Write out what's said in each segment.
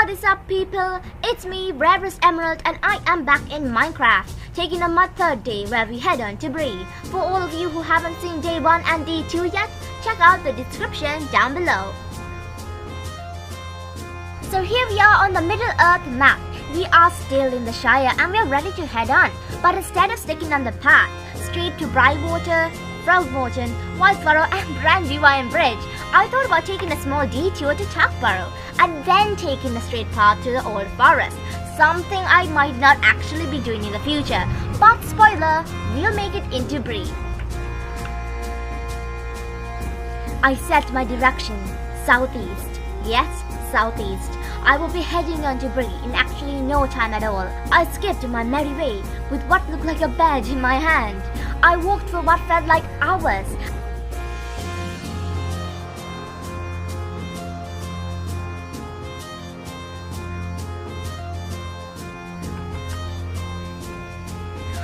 What is up, people? It's me, RarestEmerald, and I am back in Minecraft, taking on my third day where we head on to Bree. For all of you who haven't seen day 1 and day 2 yet, check out the description down below. So here we are on the Middle Earth map. We are still in the Shire and we're ready to head on. But instead of sticking on the path, straight to Brightwater, Frogmorton, Whitefurrow and Brandywine Bridge, I thought about taking a small detour to Tuckborough and then taking the straight path to the Old Forest, something I might not actually be doing in the future. But spoiler, we'll make it into Bree. I set my direction southeast. Yes, southeast. I will be heading on to Bree in actually no time at all. I skipped my merry way with what looked like a badge in my hand. I walked for what felt like hours.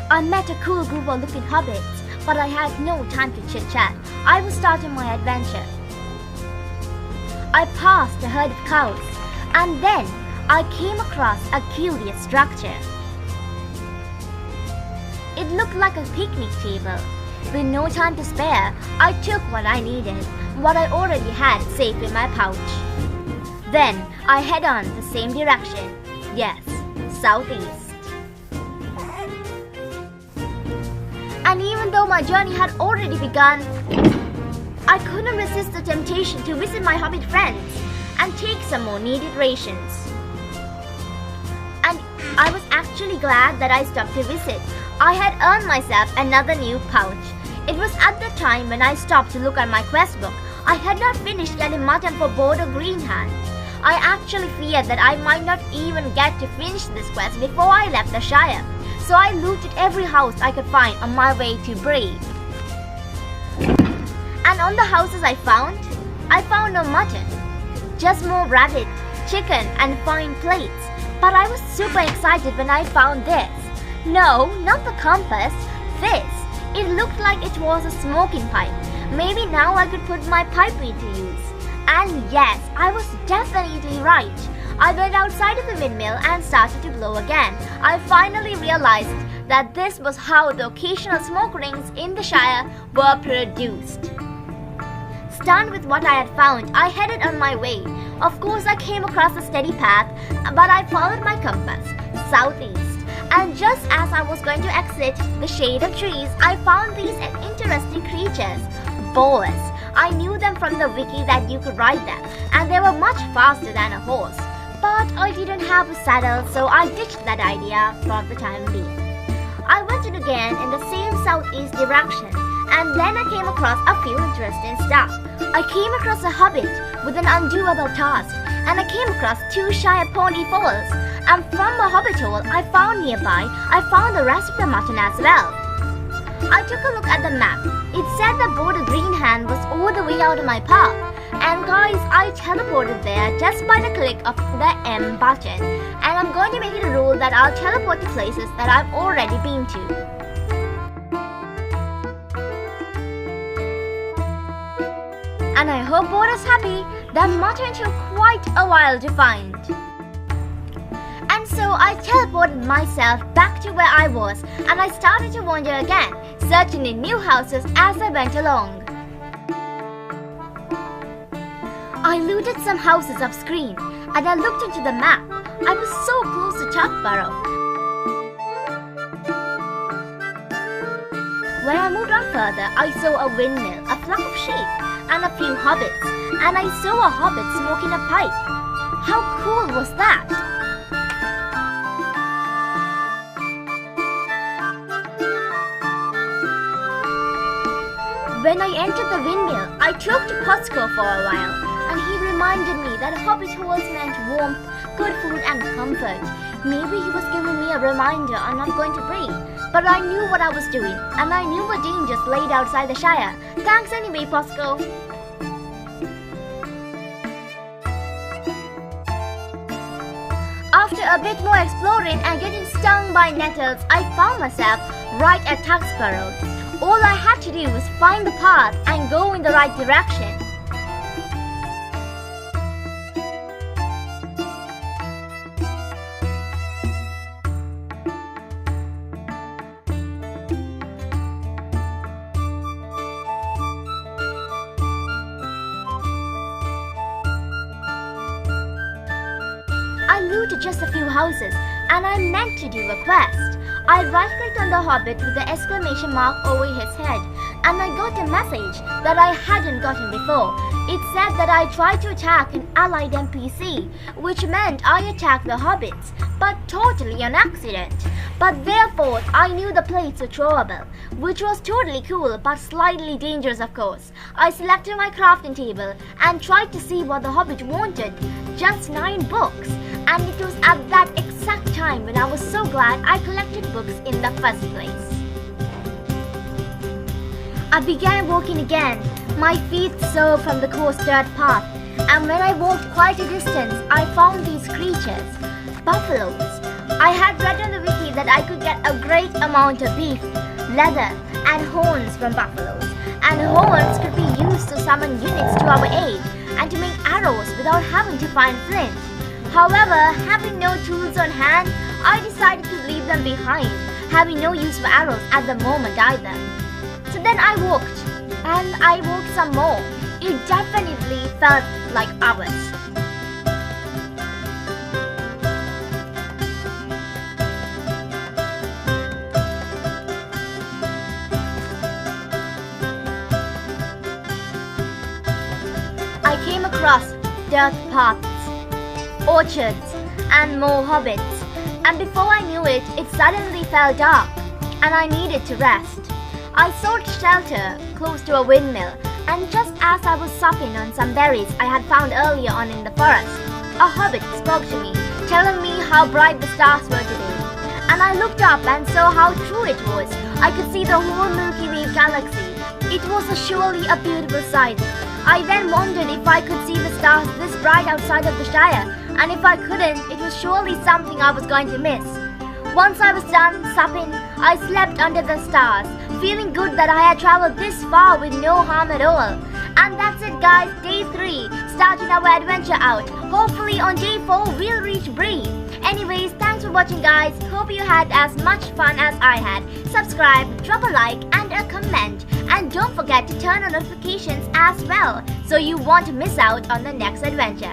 I met a cool group of looking hobbits, but I had no time to chit-chat. I was starting my adventure. I passed a herd of cows, and then I came across a curious structure. It looked like a picnic table. With no time to spare, I took what I needed, what I already had safe in my pouch. Then I head on the same direction. Yes, southeast. And even though my journey had already begun, I couldn't resist the temptation to visit my hobbit friends and take some more needed rations. And I was actually glad that I stopped to visit. I had earned myself another new pouch. It was at the time when I stopped to look at my quest book. I had not finished getting mutton for Border Greenhand. I actually feared that I might not even get to finish this quest before I left the Shire. So I looted every house I could find on my way to Bree. And on the houses I found no mutton. Just more rabbit, chicken and fine plates. But I was super excited when I found this. No, not the compass. This. It looked like it was a smoking pipe. Maybe now I could put my pipe into use. And yes, I was definitely right. I went outside of the windmill and started to blow again. I finally realized that this was how the occasional smoke rings in the Shire were produced. Stunned with what I had found, I headed on my way. Of course, I came across a steady path, but I followed my compass, southeast. And just as I was going to exit the shade of trees, I found these interesting creatures, boars. I knew them from the wiki that you could ride them, and they were much faster than a horse. But I didn't have a saddle, so I ditched that idea for the time being. I went in again in the same southeast direction, and then I came across a few interesting stuff. I came across a hobbit with an undoable task, and I came across 2 Shire pony foals. And from a hobbit hole I found nearby, I found the rest of the mutton as well. I took a look at the map. It said that Border Greenhand was all the way out of my path. And guys, I teleported there just by the click of the M button. And I'm going to make it a rule that I'll teleport to places that I've already been to. And I hope Border's happy. That mutton took quite a while to find. And so I teleported myself back to where I was, and I started to wander again, searching in new houses as I went along. I looted some houses off screen, and I looked into the map. I was so close to Tuckborough. When I moved on further, I saw a windmill, a flock of sheep, and a few hobbits, and I saw a hobbit smoking a pipe. How cool was that? When I entered the windmill, I talked to Costco for a while, and he reminded me that hobbit holes meant warmth, good food and comfort. Maybe he was giving me a reminder I'm not going to Bree. But I knew what I was doing, and I knew what dangers laid outside the Shire. Thanks anyway, Costco. After a bit more exploring and getting stung by nettles, I found myself right at Tuckborough. All I had to do was find the path and go in the right direction. I looted just a few houses and I meant to do a quest. I right-clicked on the hobbit with the exclamation mark over his head and I got a message that I hadn't gotten before. It said that I tried to attack an allied NPC, which meant I attacked the hobbits, but totally on accident. But therefore, I knew the plates were throwable, which was totally cool but slightly dangerous of course. I selected my crafting table and tried to see what the hobbit wanted, just 9 books. And it was at that exact time when I was so glad I collected books in the first place. I began walking again, my feet sore from the coarse dirt path, and when I walked quite a distance, I found these creatures, buffaloes. I had read on the wiki that I could get a great amount of beef, leather, and horns from buffaloes, and horns could be used to summon units to our aid and to make arrows without having to find flint. However, having no tools on hand, I decided to leave them behind, having no use for arrows at the moment either. So then I walked, and I walked some more. It definitely felt like hours. I came across dirt paths, orchards, and more hobbits, and before I knew it, it suddenly fell dark, and I needed to rest. I sought shelter close to a windmill, and just as I was supping on some berries I had found earlier on in the forest, a hobbit spoke to me, telling me how bright the stars were today. And I looked up and saw how true it was. I could see the whole Milky Way galaxy. It was surely a beautiful sight. I then wondered if I could see the stars this bright outside of the Shire, and if I couldn't, it was surely something I was going to miss. Once I was done supping, I slept under the stars, feeling good that I had traveled this far with no harm at all. And that's it guys, day 3, starting our adventure out. Hopefully on day 4 we'll reach Bree. Anyways, thanks for watching guys, hope you had as much fun as I had. Subscribe, drop a like and a comment, and don't forget to turn on notifications as well, so you won't miss out on the next adventure.